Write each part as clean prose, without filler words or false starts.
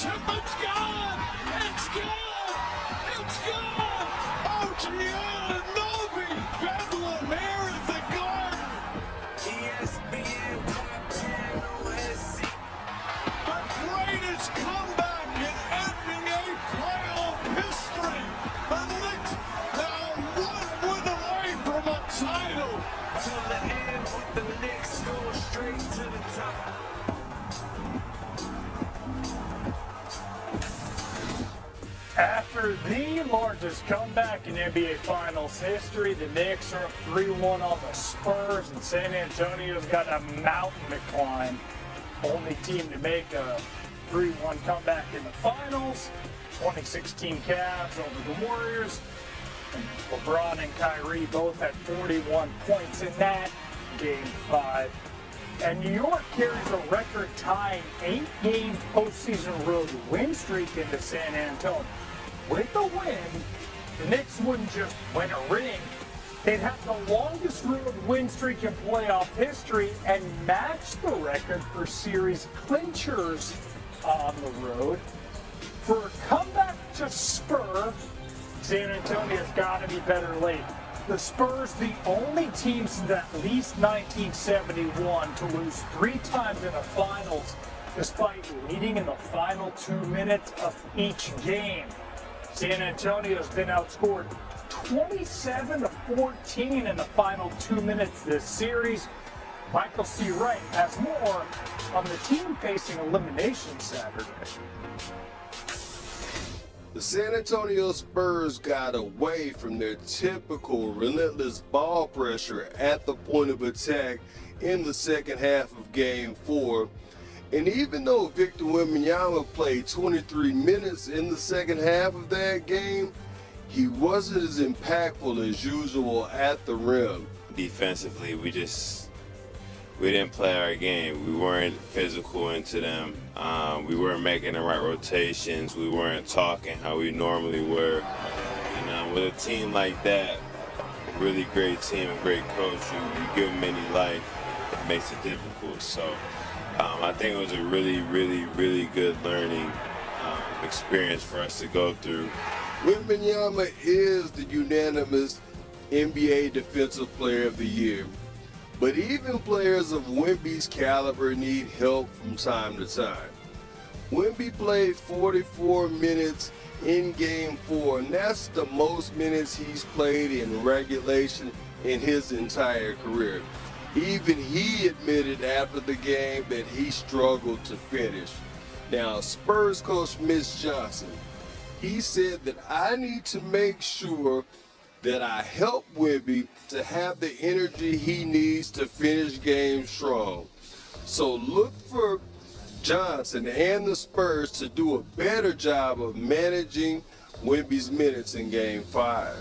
shot. It's gone. It's gone. It's gone. Oh, Giannobi, Bedlam here at the Garden. ESPN the greatest comeback in NBA playoff history. The Knicks now 1 win away from a title. To the end with the Knicks going straight to the top. After the largest comeback in NBA Finals history, the Knicks are up 3-1 on the Spurs, and San Antonio's got a mountain to climb. Only team to make a 3-1 comeback in the finals. 2016 Cavs over the Warriors. And LeBron and Kyrie both had 41 points in that Game 5. And New York carries a record-tying 8-game postseason road win streak into San Antonio. With the win, the Knicks wouldn't just win a ring. They'd have the longest road win streak in playoff history and match the record for series clinchers on the road. For a comeback to spur, San Antonio's got to be better late. The Spurs, the only team since at least 1971 to lose 3 times in the finals, despite leading in the final 2 minutes of each game. San Antonio's been outscored 27-14 in the final 2 minutes this series. Michael C. Wright has more on the team facing elimination Saturday. The San Antonio Spurs got away from their typical relentless ball pressure at the point of attack in the second half of Game 4. And even though Victor Wembanyama played 23 minutes in the second half of that game, he wasn't as impactful as usual at the rim. Defensively, we didn't play our game. We weren't physical into them. We weren't making the right rotations. We weren't talking how we normally were. And with a team like that, a really great team, a great coach, you give them any life, it makes it difficult. So I think it was a really, really, really good learning experience for us to go through. Wembanyama is the unanimous NBA Defensive Player of the Year. But even players of Wemby's caliber need help from time to time. Wemby played 44 minutes in Game 4, and that's the most minutes he's played in regulation in his entire career. Even he admitted after the game that he struggled to finish. Now, Spurs coach Mitch Johnson, he said that I need to make sure that I help Wemby to have the energy he needs to finish games strong. So look for Johnson and the Spurs to do a better job of managing Wemby's minutes in Game 5.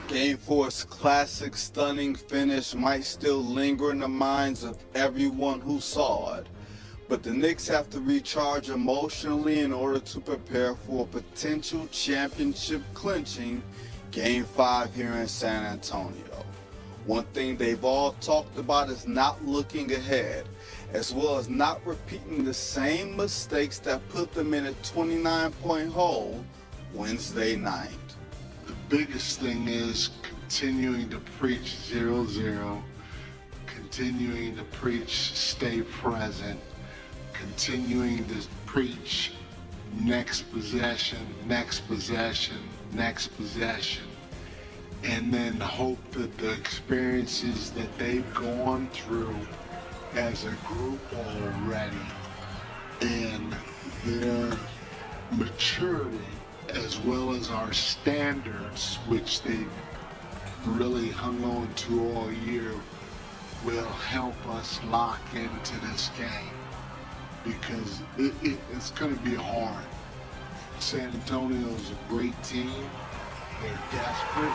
Game 4's classic stunning finish might still linger in the minds of everyone who saw it, but the Knicks have to recharge emotionally in order to prepare for a potential championship clinching Game 5 here in San Antonio. One thing they've all talked about is not looking ahead, as well as not repeating the same mistakes that put them in a 29-point hole Wednesday night. The biggest thing is continuing to preach 0-0, continuing to preach stay present, continuing to preach next possession, next possession, next possession, and then hope that the experiences that they've gone through as a group already and their maturity as well as our standards, which they really hung on to all year, will help us lock into this game, because it's going to be hard. San Antonio's a great team. They're desperate.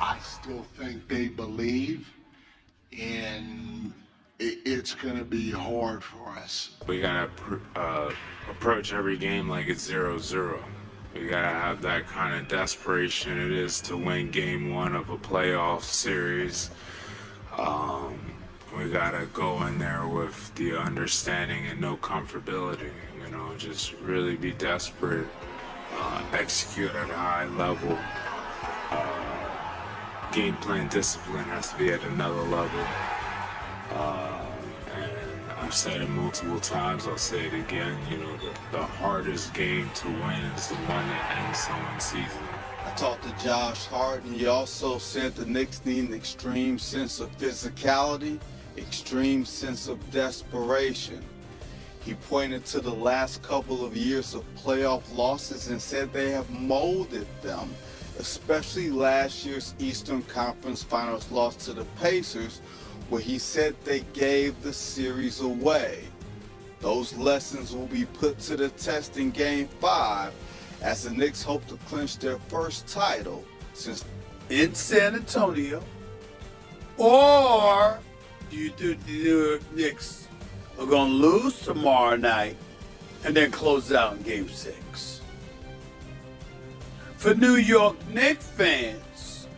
I still think they believe, and it's going to be hard for us. We got to approach every game like it's 0-0. We got to have that kind of desperation it is to win Game 1 of a playoff series. we gotta go in there with the understanding and no comfortability. You know, just really be desperate, execute at a high level. Game plan discipline has to be at another level. And I've said it multiple times, I'll say it again, you know, the hardest game to win is the one that ends someone's season. I talked to Josh Hart, and he also said the Knicks need an extreme sense of physicality, extreme sense of desperation. He pointed to the last couple of years of playoff losses and said they have molded them, especially last year's Eastern Conference Finals loss to the Pacers, where he said they gave the series away. Those lessons will be put to the test in Game 5 as the Knicks hope to clinch their first title since in San Antonio. Or do you think the New York Knicks are going to lose tomorrow night and then close out in Game 6? For New York Knicks fans,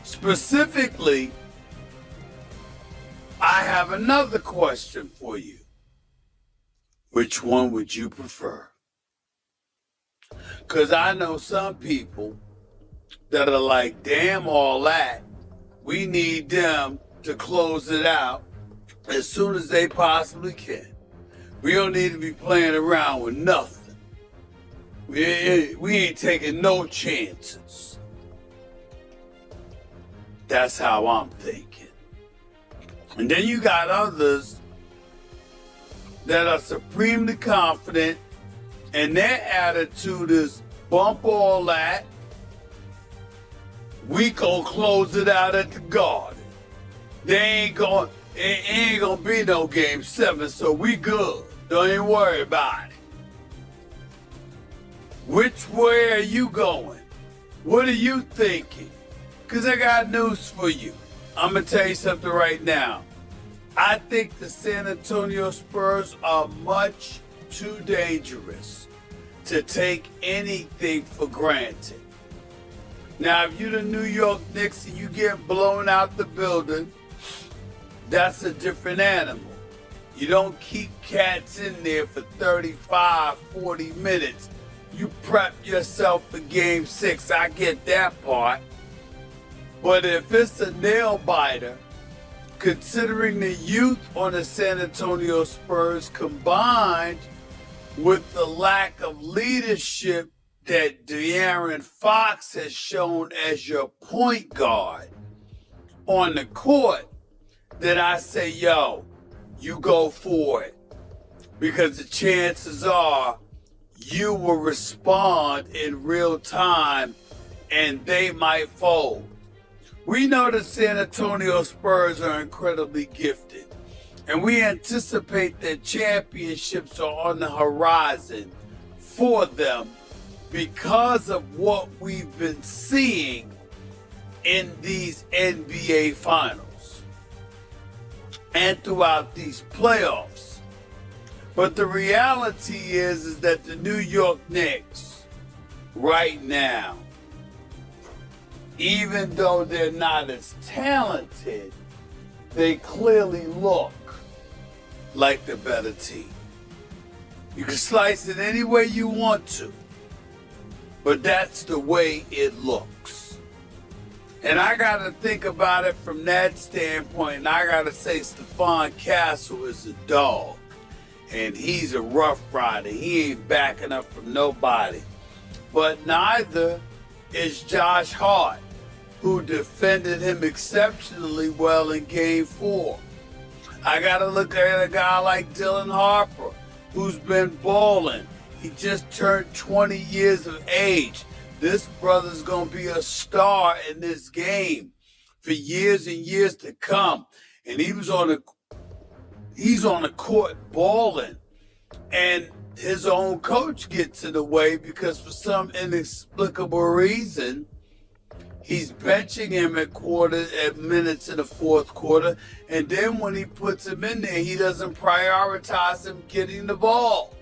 specifically, I have another question for you. Which one would you prefer? Because I know some people that are like, damn all that. We need them to close it out as soon as they possibly can. We don't need to be playing around with nothing. We ain't taking no chances. That's how I'm thinking. And then you got others that are supremely confident, and their attitude is bump all that. We gonna close it out at the Garden. It ain't gonna be no Game 7, so we good. Don't even worry about it. Which way are you going? What are you thinking? Because I got news for you. I'm going to tell you something right now. I think the San Antonio Spurs are much too dangerous to take anything for granted. Now, if you're the New York Knicks and you get blown out the building, that's a different animal. You don't keep cats in there for 35, 40 minutes. You prep yourself for Game 6. I get that part. But if it's a nail biter, considering the youth on the San Antonio Spurs combined with the lack of leadership that De'Aaron Fox has shown as your point guard on the court, then I say, yo, you go for it. Because the chances are you will respond in real time and they might fold. We know the San Antonio Spurs are incredibly gifted, and we anticipate that championships are on the horizon for them because of what we've been seeing in these NBA finals and throughout these playoffs. But the reality is that the New York Knicks right now, even though they're not as talented, they clearly look like the better team. You can slice it any way you want to, but that's the way it looks. And I got to think about it from that standpoint, and I got to say Stephon Castle is a dog, and he's a rough rider. He ain't backing up from nobody. But neither is Josh Hart, who defended him exceptionally well in Game 4. I got to look at a guy like Dylan Harper, who's been balling. He just turned 20 years of age. This brother's going to be a star in this game for years and years to come. And he's on the court balling. And his own coach gets in the way because for some inexplicable reason, he's benching him at minutes in the fourth quarter, and then when he puts him in there, he doesn't prioritize him getting the ball.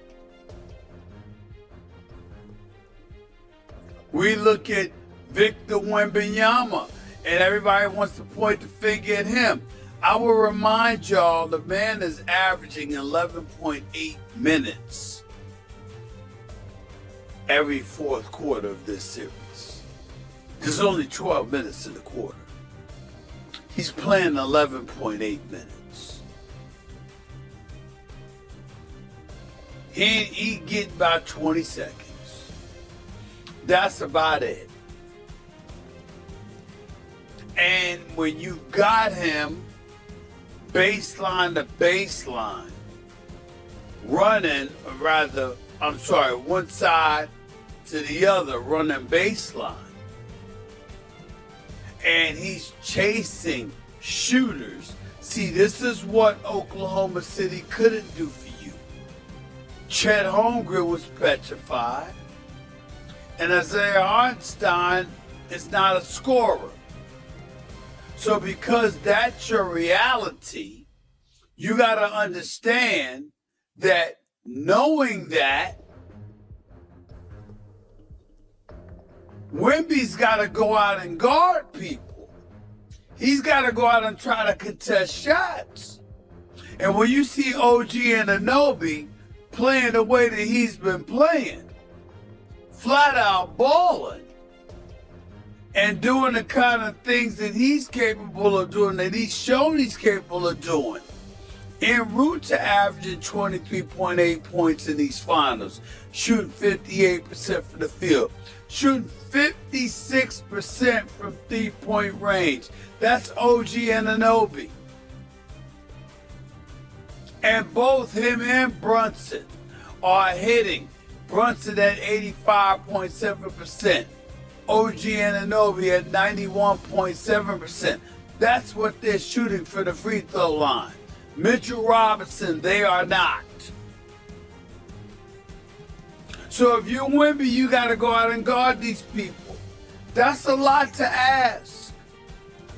We look at Victor Wembanyama, and everybody wants to point the finger at him. I will remind y'all the man is averaging 11.8 minutes every fourth quarter of this series. There's only 12 minutes in the quarter. He's playing 11.8 minutes. He get about 20 seconds. That's about it. And when you got him baseline to baseline, running, or rather, one side to the other, running baseline, and he's chasing shooters. See, this is what Oklahoma City couldn't do for you. Chet Holmgren was petrified, and Isaiah Hartenstein is not a scorer. So because that's your reality, you got to understand that knowing that, Wemby's got to go out and guard people. He's got to go out and try to contest shots. And when you see OG Anunoby playing the way that he's been playing, flat out balling, and doing the kind of things that he's capable of doing, that he's shown he's capable of doing, en route to averaging 23.8 points in these finals, shooting 58% from the field, shooting 56% from three-point range. That's OG Anunoby. And both him and Brunson are hitting. Brunson at 85.7%. OG Anunoby at 91.7%. That's what they're shooting for the free throw line. Mitchell Robinson, they are not. So if you're Wemby, you got to go out and guard these people. That's a lot to ask.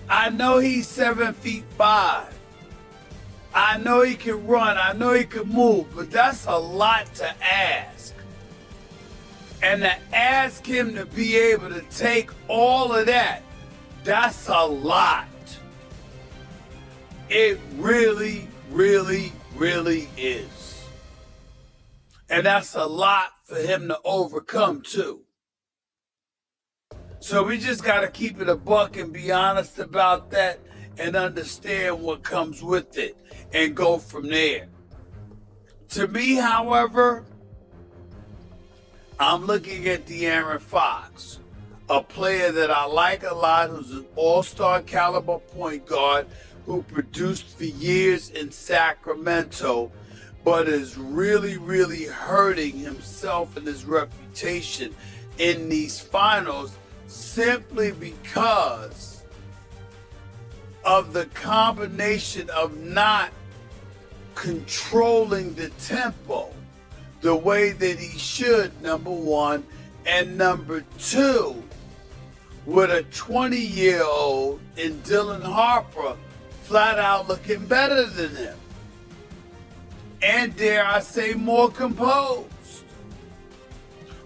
I know he's 7'5". I know he can run. I know he can move, but that's a lot to ask. And to ask him to be able to take all of that, that's a lot. It really, really, really is. And that's a lot for him to overcome too. So we just got to keep it a buck and be honest about that and understand what comes with it and go from there. To me, however, I'm looking at De'Aaron Fox, a player that I like a lot, who's an all-star caliber point guard who produced for years in Sacramento, but is really, really hurting himself and his reputation in these finals simply because of the combination of not controlling the tempo the way that he should, number one, and number two, with a 20-year-old in Dylan Harper flat out looking better than him. And dare I say, more composed,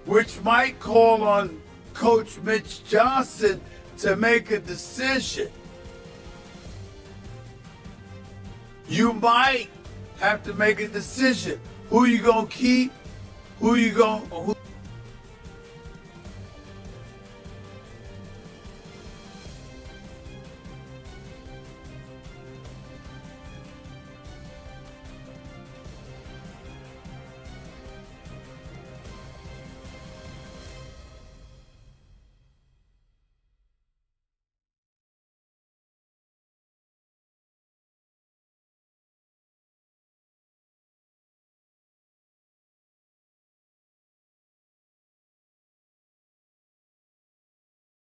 which might call on Coach Mitch Johnson to make a decision. You might have to make a decision. Who you gonna keep? Who you gonna